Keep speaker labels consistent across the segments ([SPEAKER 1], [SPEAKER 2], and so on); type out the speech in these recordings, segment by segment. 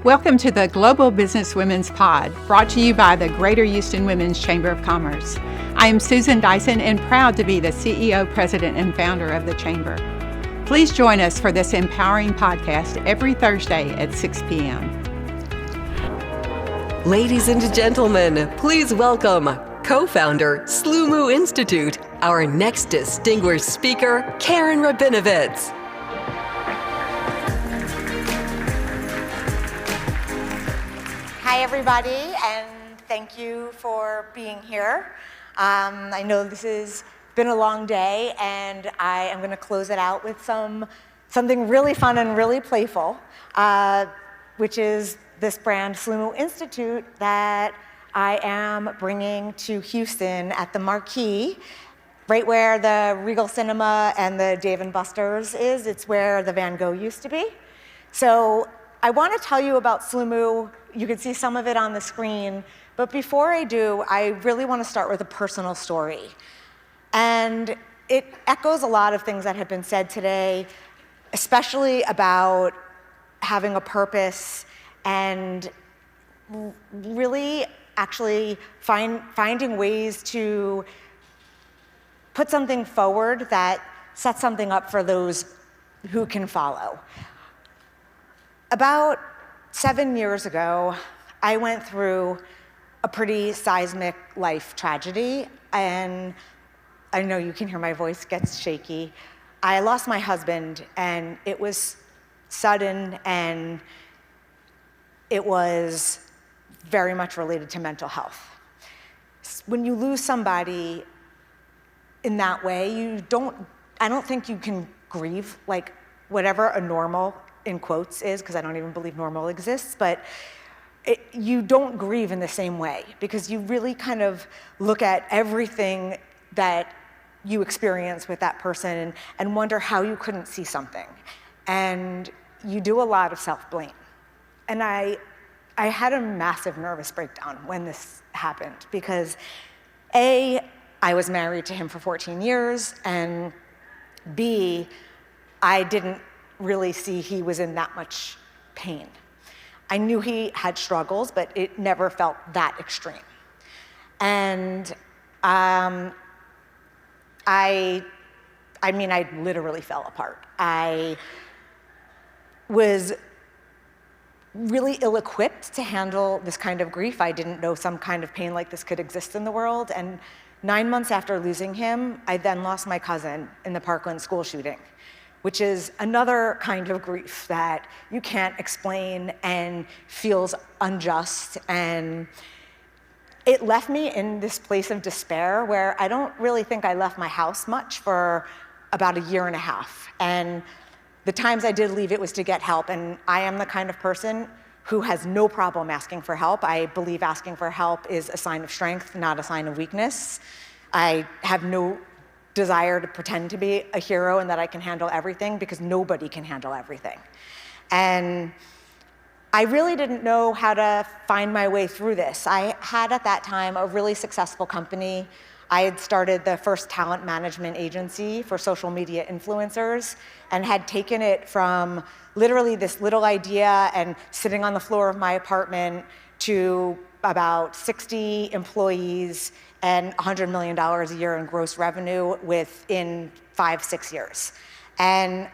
[SPEAKER 1] Welcome to the Global Businesswomen's Pod, brought to you by the Greater Houston Women's Chamber of Commerce. I am Susan Dyson and proud to be the CEO, President, and founder of the Chamber. Please join us for this empowering podcast every Thursday at 6 p.m.
[SPEAKER 2] Ladies and gentlemen, please welcome co-founder Sloomoo Institute, our next distinguished speaker, Karen Robinovitz.
[SPEAKER 3] Hi, everybody, and thank you for being here. I know this has been a long day, and I am going to close it out with something really fun and really playful, which is this brand, Sloomoo Institute, that I am bringing to Houston at the Marquee, right where the Regal Cinema and the Dave & Buster's is. It's where the Van Gogh used to be. So I want to tell you about Sloomoo. You can see some of it on the screen, but before I do, I really want to start with a personal story. And it echoes a lot of things that have been said today, especially about having a purpose and really actually finding ways to put something forward that sets something up for those who can follow. About 7 years ago, I went through a pretty seismic life tragedy, and I know you can hear my voice gets shaky. I lost my husband, and it was sudden, and it was very much related to mental health. When you lose somebody in that way, I don't think you can grieve like whatever a normal, in quotes, is, because I don't even believe normal exists, but you don't grieve in the same way, because you really kind of look at everything that you experience with that person and wonder how you couldn't see something. And you do a lot of self-blame. And I had a massive nervous breakdown when this happened, because A, I was married to him for 14 years, and B, I didn't really see he was in that much pain. I knew he had struggles, but it never felt that extreme. And I literally fell apart. I was really ill-equipped to handle this kind of grief. I didn't know some kind of pain like this could exist in the world. And 9 months after losing him, I then lost my cousin in the Parkland school shooting, which is another kind of grief that you can't explain and feels unjust. And it left me in this place of despair where I don't really think I left my house much for about 1.5 years. And the times I did leave, it was to get help. And I am the kind of person who has no problem asking for help. I believe asking for help is a sign of strength, not a sign of weakness. I have no desire to pretend to be a hero and that I can handle everything, because nobody can handle everything. And I really didn't know how to find my way through this. I had at that time a really successful company. I had started the first talent management agency for social media influencers and had taken it from literally this little idea and sitting on the floor of my apartment to about 60 employees and $100 million a year in gross revenue within 5-6 years. And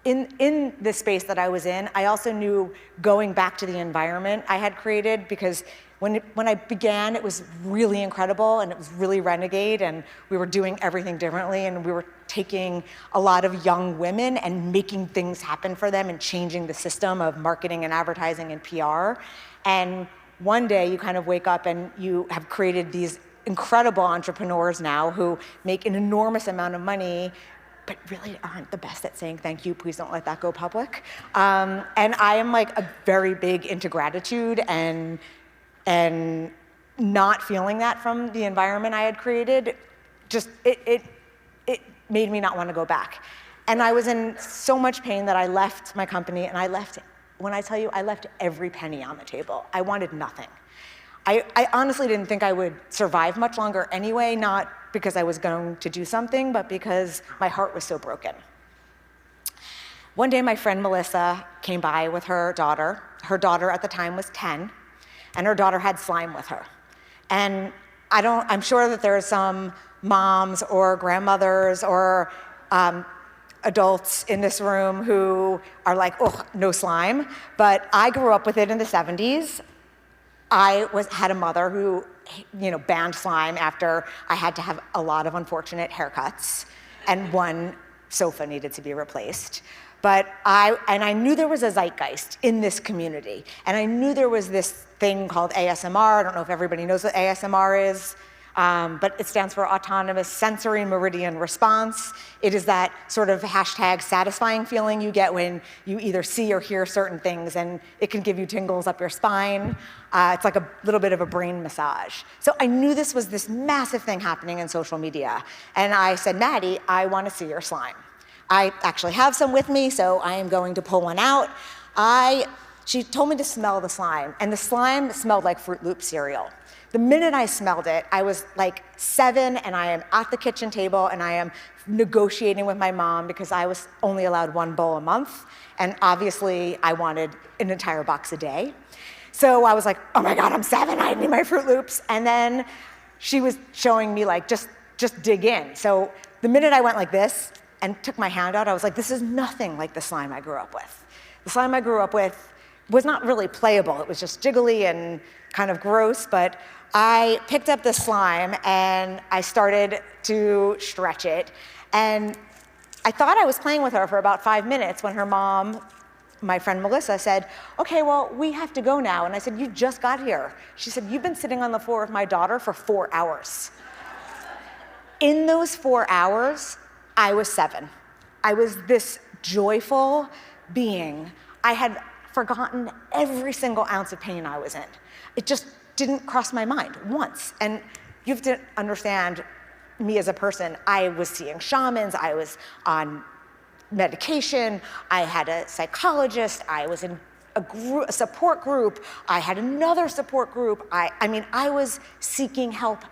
[SPEAKER 3] in the space that I was in, I also knew going back to the environment I had created, because when I began, it was really incredible and it was really renegade, and we were doing everything differently, and we were taking a lot of young women and making things happen for them and changing the system of marketing and advertising and PR. And one day you kind of wake up and you have created these incredible entrepreneurs now who make an enormous amount of money, but really aren't the best at saying thank you, please don't let that go public. And I am like a very big into gratitude and not feeling that from the environment I had created. Just, it made me not want to go back. And I was in so much pain that I left my company, and when I tell you, I left every penny on the table. I wanted nothing. I honestly didn't think I would survive much longer anyway, not because I was going to do something, but because my heart was so broken. One day my friend Melissa came by with her daughter. Her daughter at the time was 10, and her daughter had slime with her. And I'm sure that there are some moms or grandmothers or adults in this room who are like, oh, no slime. But I grew up with it in the 70s. I had a mother who, banned slime after I had to have a lot of unfortunate haircuts, and one sofa needed to be replaced. But I knew there was a zeitgeist in this community, and I knew there was this thing called ASMR. I don't know if everybody knows what ASMR is, but it stands for Autonomous Sensory Meridian Response. It is that sort of hashtag satisfying feeling you get when you either see or hear certain things, and it can give you tingles up your spine. It's like a little bit of a brain massage. So I knew this was this massive thing happening in social media, and I said, Maddie, I want to see your slime. I actually have some with me, so I am going to pull one out. She told me to smell the slime, and the slime smelled like Fruit Loop cereal. The minute I smelled it, I was like 7, and I am at the kitchen table, and I am negotiating with my mom because I was only allowed 1 bowl a month, and obviously I wanted an entire box a day. So I was like, oh my God, I'm 7, I need my Fruit Loops. And then she was showing me like, just dig in. So the minute I went like this and took my hand out, I was like, this is nothing like the slime I grew up with. The slime I grew up with was not really playable. It was just jiggly and kind of gross, but I picked up the slime and I started to stretch it. And I thought I was playing with her for about 5 minutes when her mom, my friend Melissa, said, okay, well, we have to go now. And I said, you just got here. She said, you've been sitting on the floor with my daughter for 4 hours. In those 4 hours, I was 7. I was this joyful being. I had forgotten every single ounce of pain I was in. It just didn't cross my mind once. And you have to understand me as a person. I was seeing shamans, I was on medication, I had a psychologist, I was in a support group, I had another support group. I was seeking help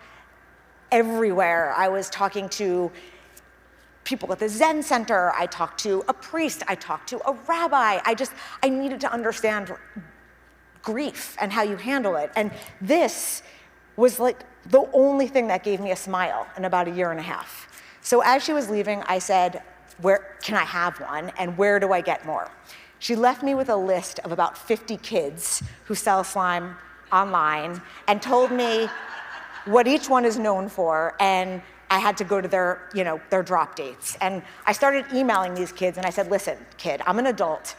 [SPEAKER 3] everywhere. I was talking to people at the Zen Center, I talked to a priest, I talked to a rabbi. I needed to understand grief and how you handle it. And this was like the only thing that gave me a smile in about 1.5 years. So as she was leaving, I said, where can I have one, and where do I get more? She left me with a list of about 50 kids who sell slime online and told me what each one is known for, and I had to go to their drop dates. And I started emailing these kids, and I said, listen, kid, I'm an adult.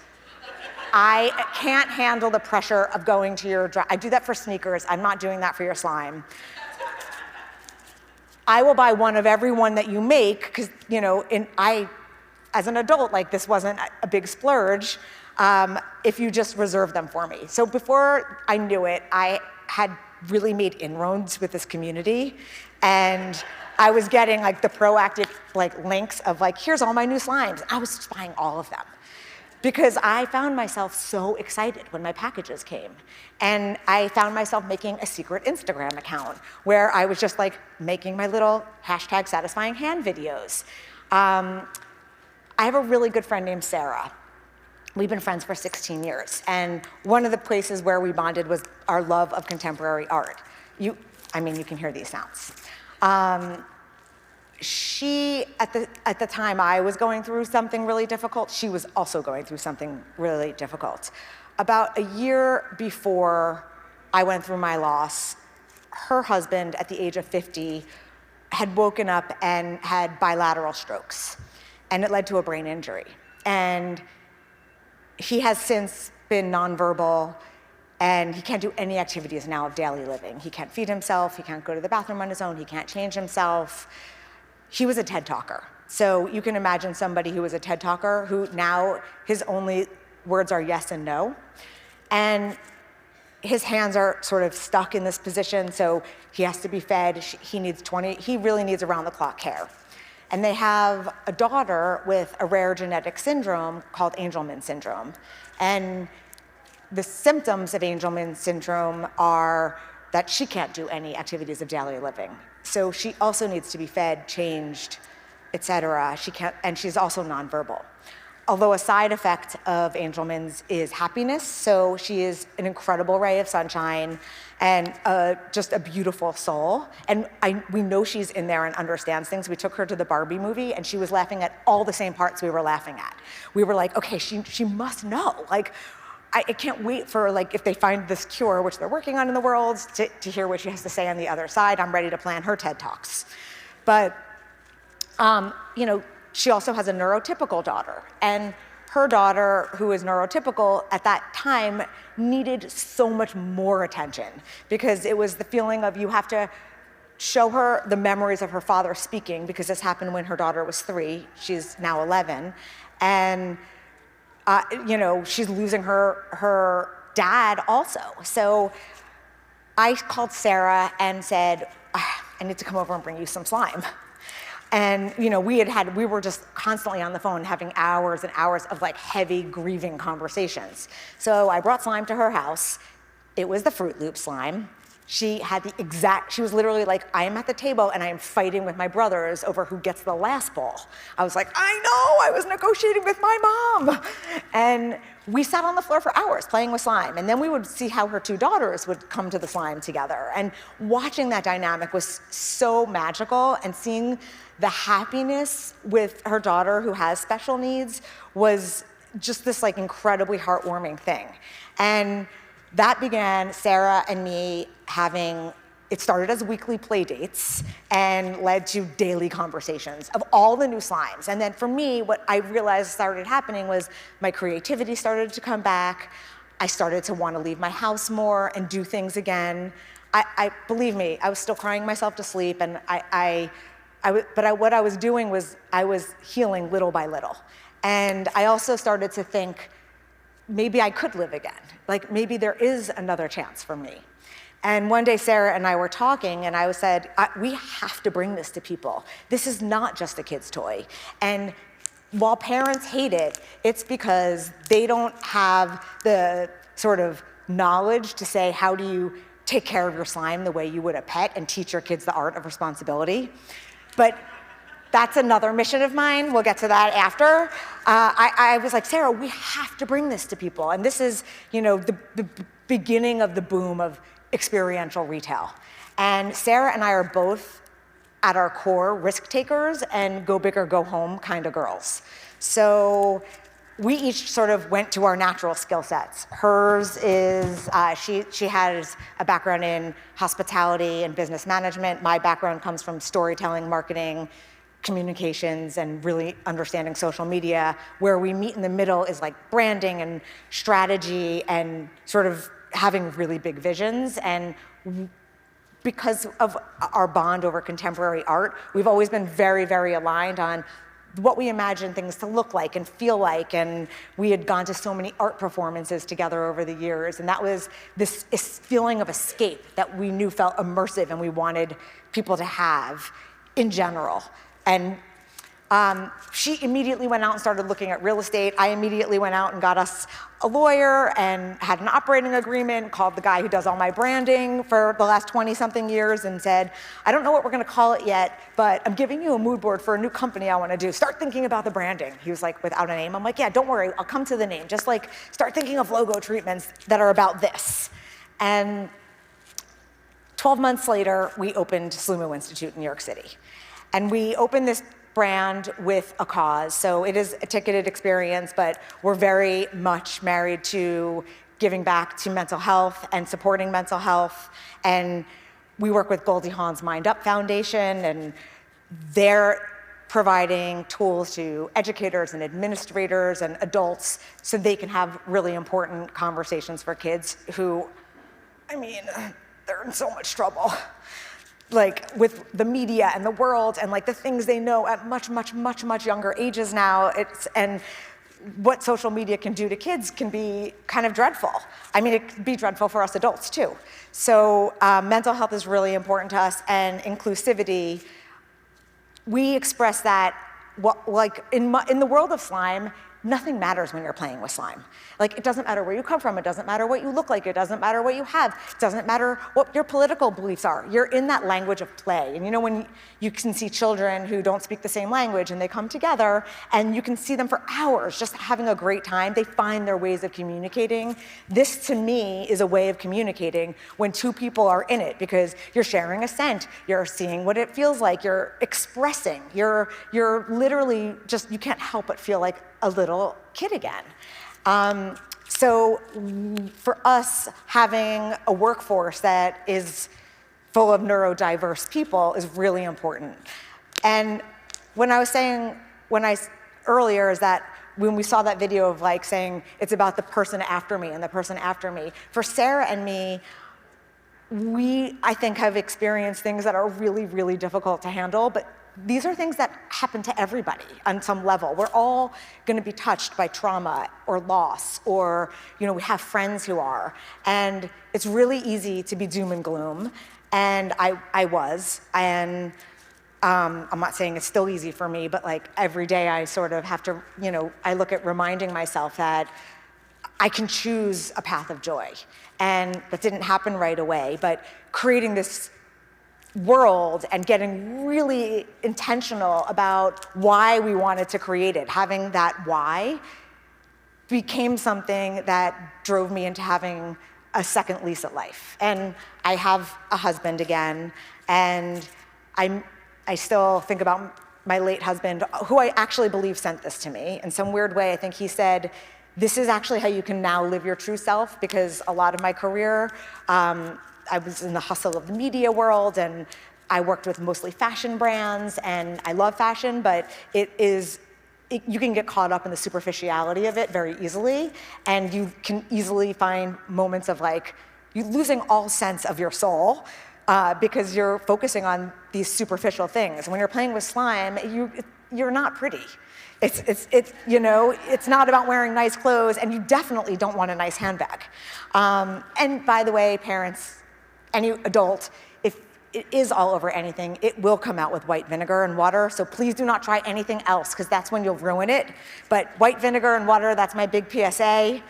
[SPEAKER 3] I can't handle the pressure of going to your drop. I do that for sneakers. I'm not doing that for your slime. I will buy one of every one that you make, because as an adult, like, this wasn't a big splurge, if you just reserve them for me. So before I knew it, I had really made inroads with this community, and I was getting like the proactive links of here's all my new slimes. I was just buying all of them because I found myself so excited when my packages came. And I found myself making a secret Instagram account where I was just making my little hashtag satisfying hand videos. I have a really good friend named Sarah. We've been friends for 16 years. And one of the places where we bonded was our love of contemporary art. You can hear these sounds. She, at the time I was going through something really difficult, she was also going through something really difficult. About 1 year before I went through my loss, her husband, at the age of 50, had woken up and had bilateral strokes, and it led to a brain injury. And he has since been nonverbal, and he can't do any activities now of daily living. He can't feed himself, he can't go to the bathroom on his own, he can't change himself. He was a TED talker. So you can imagine somebody who was a TED talker who now his only words are yes and no. And his hands are sort of stuck in this position, so he has to be fed. He really needs around-the-clock care. And they have a daughter with a rare genetic syndrome called Angelman syndrome. And the symptoms of Angelman syndrome are that she can't do any activities of daily living. So she also needs to be fed, changed, et cetera. And she's also nonverbal. although a side effect of Angelman's is happiness, so she is an incredible ray of sunshine and just a beautiful soul. And we know she's in there and understands things. We took her to the Barbie movie, and she was laughing at all the same parts we were laughing at. We were like, okay, she must know. Like, I can't wait for, like, if they find this cure, which they're working on in the world, to hear what she has to say on the other side. I'm ready to plan her TED Talks. But, you know, she also has a neurotypical daughter. And her daughter, who is neurotypical, at that time needed so much more attention, because it was the feeling of, you have to show her the memories of her father speaking, because this happened when her daughter was 3. She's now 11. And, you know, she's losing her dad also. So I called Sarah and said, I need to come over and bring you some slime. And, you know, we were just constantly on the phone having hours and hours of, like, heavy grieving conversations. So I brought slime to her house. It was the Fruit Loop slime. She was literally like, I am at the table and I am fighting with my brothers over who gets the last bowl. I was like, I know, I was negotiating with my mom. And we sat on the floor for hours playing with slime. And then we would see how her 2 daughters would come to the slime together. And watching that dynamic was so magical, and seeing the happiness with her daughter who has special needs was just this, like, incredibly heartwarming thing. And that began Sarah and me it started as weekly play dates and led to daily conversations of all the new slimes. And then for me, what I realized started happening was my creativity started to come back. I started to want to leave my house more and do things again. Believe me, I was still crying myself to sleep, and what I was doing was I was healing little by little. And I also started to think, maybe I could live again. Like, maybe there is another chance for me. And one day, Sarah and I were talking, and I said, we have to bring this to people. This is not just a kid's toy. And while parents hate it, it's because they don't have the sort of knowledge to say, how do you take care of your slime the way you would a pet and teach your kids the art of responsibility? But that's another mission of mine. We'll get to that after. I was like, Sarah, we have to bring this to people. And this is, you know, the beginning of the boom of experiential retail. And Sarah and I are both, at our core, risk takers and go big or go home kind of girls. So we each sort of went to our natural skill sets. Hers is, she has a background in hospitality and business management. My background comes from storytelling, marketing, communications, and really understanding social media. Where we meet in the middle is like branding and strategy and sort of having really big visions. And because of our bond over contemporary art, we've always been very, very aligned on what we imagine things to look like and feel like. And we had gone to so many art performances together over the years. And that was this feeling of escape that we knew felt immersive and we wanted people to have in general. And she immediately went out and started looking at real estate. I immediately went out and got us a lawyer and had an operating agreement, called the guy who does all my branding for the last 20-something years and said, I don't know what we're gonna call it yet, but I'm giving you a mood board for a new company I wanna do. Start thinking about the branding. He was like, without a name? I'm like, yeah, don't worry, I'll come to the name. Just like, start thinking of logo treatments that are about this. And 12 months later, we opened Sloomoo Institute in New York City. And we opened this brand with a cause. So it is a ticketed experience, but we're very much married to giving back to mental health and supporting mental health. And we work with Goldie Hawn's Mind Up Foundation, and they're providing tools to educators and administrators and adults so they can have really important conversations for kids who, I mean, they're in so much trouble. Like with the media and the world and like the things they know at much, much, much, much younger ages now. And what social media can do to kids can be kind of dreadful. I mean, it can be dreadful for us adults too. So mental health is really important to us, and inclusivity. We express that, like in the world of slime, nothing matters when you're playing with slime. Like, it doesn't matter where you come from, it doesn't matter what you look like, it doesn't matter what you have, it doesn't matter what your political beliefs are. You're in that language of play. And you know, when you can see children who don't speak the same language and they come together and you can see them for hours just having a great time, they find their ways of communicating. This, to me, is a way of communicating when two people are in it, because you're sharing a scent, you're seeing what it feels like, you're expressing, you're literally just, you can't help but feel like a little kid again. So for us, having a workforce that is full of neurodiverse people is really important. And when I was saying, earlier, is that when we saw that video of like saying, it's about the person after me and the person after me, for Sarah and me, we, I think, have experienced things that are really, really difficult to handle, but these are things that happen to everybody on some level. We're all going to be touched by trauma or loss, or we have friends who are. And it's really easy to be doom and gloom. And I was. And I'm not saying it's still easy for me, but like every day I sort of have to, I look at reminding myself that I can choose a path of joy. And that didn't happen right away, but creating this world and getting really intentional about why we wanted to create it, having that why, became something that drove me into having a second lease at life. And I have a husband again, and I still think about my late husband, who I actually believe sent this to me. In some weird way, I think he said, this is actually how you can now live your true self, because a lot of my career, I was in the hustle of the media world, and I worked with mostly fashion brands, and I love fashion, but you can get caught up in the superficiality of it very easily, and you can easily find moments of like, you losing all sense of your soul, because you're focusing on these superficial things. When you're playing with slime, you're not pretty. It's not about wearing nice clothes, and you definitely don't want a nice handbag. And by the way, parents, any adult, if it is all over anything, it will come out with white vinegar and water, so please do not try anything else, because that's when you'll ruin it. But white vinegar and water, that's my big PSA.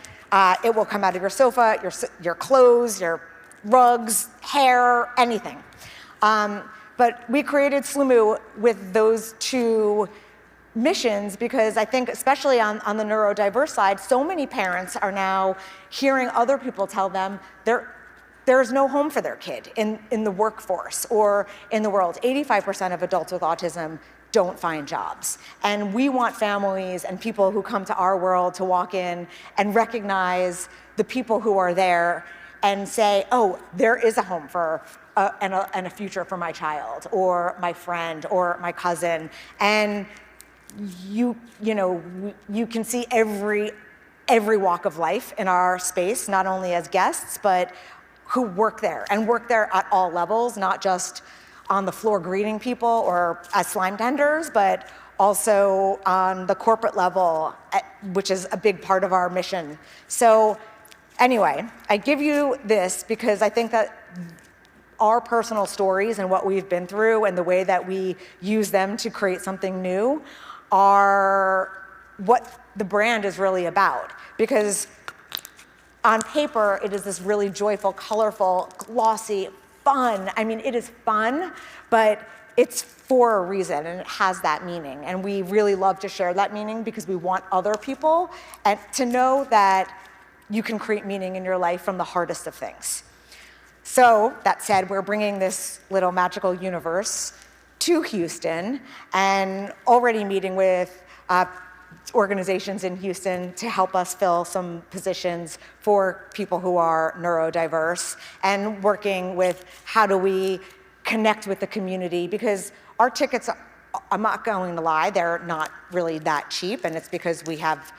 [SPEAKER 3] It will come out of your sofa, your clothes, your rugs, hair, anything. But we created Sloomoo with those two missions, because I think, especially on the neurodiverse side, so many parents are now hearing other people tell them there's no home for their kid in the workforce or in the world. 85% of adults with autism don't find jobs. And we want families and people who come to our world to walk in and recognize the people who are there and say, oh, there is a home for and a future for my child or my friend or my cousin. And you can see every walk of life in our space, not only as guests, but who work there, and work there at all levels, not just on the floor greeting people or as slime tenders, but also on the corporate level, which is a big part of our mission. So anyway, I give you this because I think that our personal stories and what we've been through and the way that we use them to create something new are what the brand is really about. Because on paper, it is this really joyful, colorful, glossy, fun. I mean, it is fun, but it's for a reason, and it has that meaning. And we really love to share that meaning because we want other people to know that you can create meaning in your life from the hardest of things. So, that said, we're bringing this little magical universe to Houston and already meeting with organizations in Houston to help us fill some positions for people who are neurodiverse, and working with how do we connect with the community, because our tickets, I'm not going to lie, they're not really that cheap, and it's because we have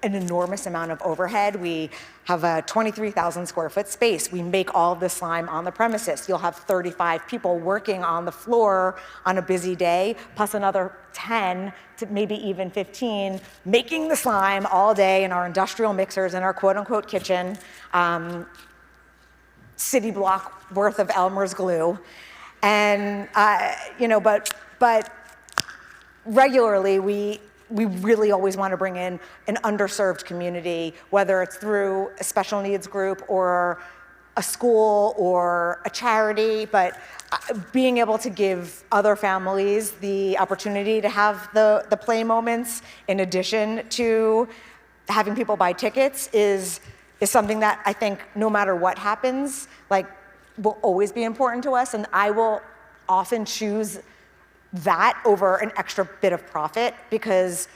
[SPEAKER 3] an enormous amount of overhead. We have a 23,000 square foot space. We make all of the slime on the premises. You'll have 35 people working on the floor on a busy day, plus another 10 to maybe even 15 making the slime all day in our industrial mixers in our quote-unquote kitchen, city block worth of Elmer's glue. And but regularly we really always want to bring in an underserved community, whether it's through a special needs group or a school or a charity, but being able to give other families the opportunity to have the play moments in addition to having people buy tickets is something that I think no matter what happens, like, will always be important to us, and I will often choose that over an extra bit of profit, because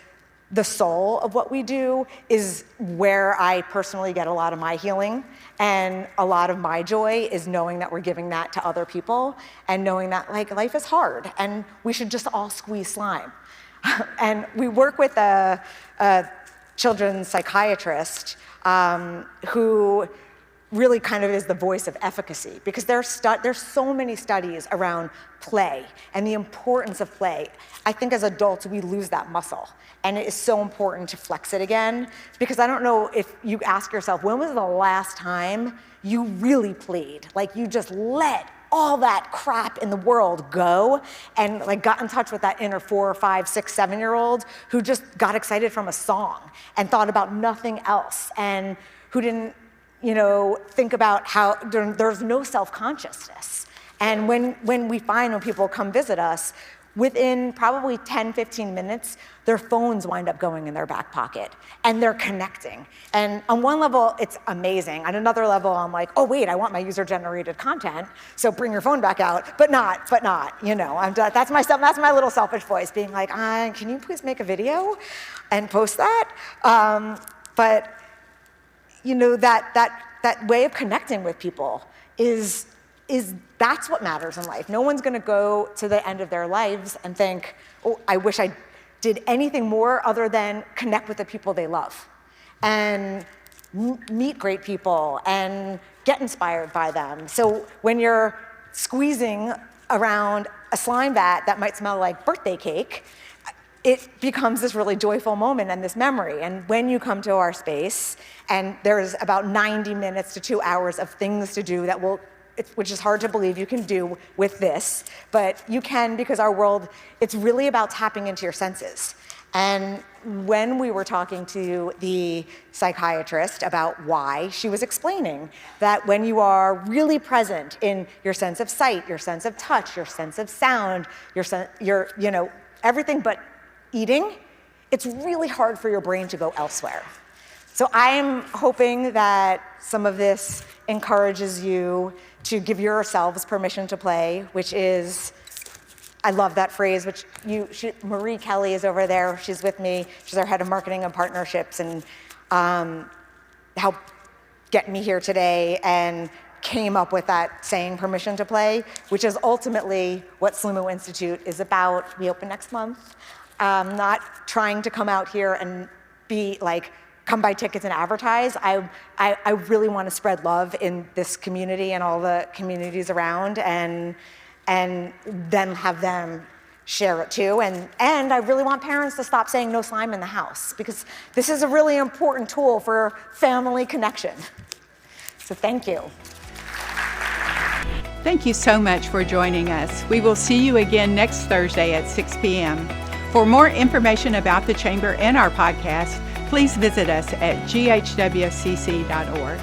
[SPEAKER 3] the soul of what we do is where I personally get a lot of my healing, and a lot of my joy is knowing that we're giving that to other people, and knowing that, like, life is hard and we should just all squeeze slime. And we work with a children's psychiatrist who really kind of is the voice of efficacy, because there's so many studies around play and the importance of play. I think as adults we lose that muscle, and it is so important to flex it again, because I don't know if you ask yourself, when was the last time you really played? Like, you just let all that crap in the world go and, like, got in touch with that inner 4, 5, 6, 7-year-old who just got excited from a song and thought about nothing else, and who didn't, think about how there's no self-consciousness. And when we find, when people come visit us, within probably 10, 15 minutes, their phones wind up going in their back pocket, and they're connecting. And on one level, it's amazing. On another level, I'm like, oh wait, I want my user-generated content, so bring your phone back out, but not. That's my little selfish voice being like, can you please make a video and post that? But that way of connecting with people is that's what matters in life. No one's going to go to the end of their lives and think, oh, I wish I did anything more other than connect with the people they love and meet great people and get inspired by them. So when you're squeezing around a slime vat that might smell like birthday cake, it becomes this really joyful moment and this memory. And when you come to our space, and there's about 90 minutes to 2 hours of things to do which is hard to believe you can do with this, but you can, because our world, it's really about tapping into your senses. And when we were talking to the psychiatrist about why, she was explaining that when you are really present in your sense of sight, your sense of touch, your sense of sound, your everything but eating, it's really hard for your brain to go elsewhere. So I am hoping that some of this encourages you to give yourselves permission to play, which is, I love that phrase, which Marie Kelly is over there, she's with me, she's our head of marketing and partnerships, and helped get me here today and came up with that saying, permission to play, which is ultimately what Sloomoo Institute is about. We open next month. Not trying to come out here and be like, come buy tickets and advertise. I really want to spread love in this community and all the communities around, and then have them share it too. And I really want parents to stop saying no slime in the house, because this is a really important tool for family connection. So thank you.
[SPEAKER 1] Thank you so much for joining us. We will see you again next Thursday at 6 p.m. For more information about the Chamber and our podcast, please visit us at GHWCC.org.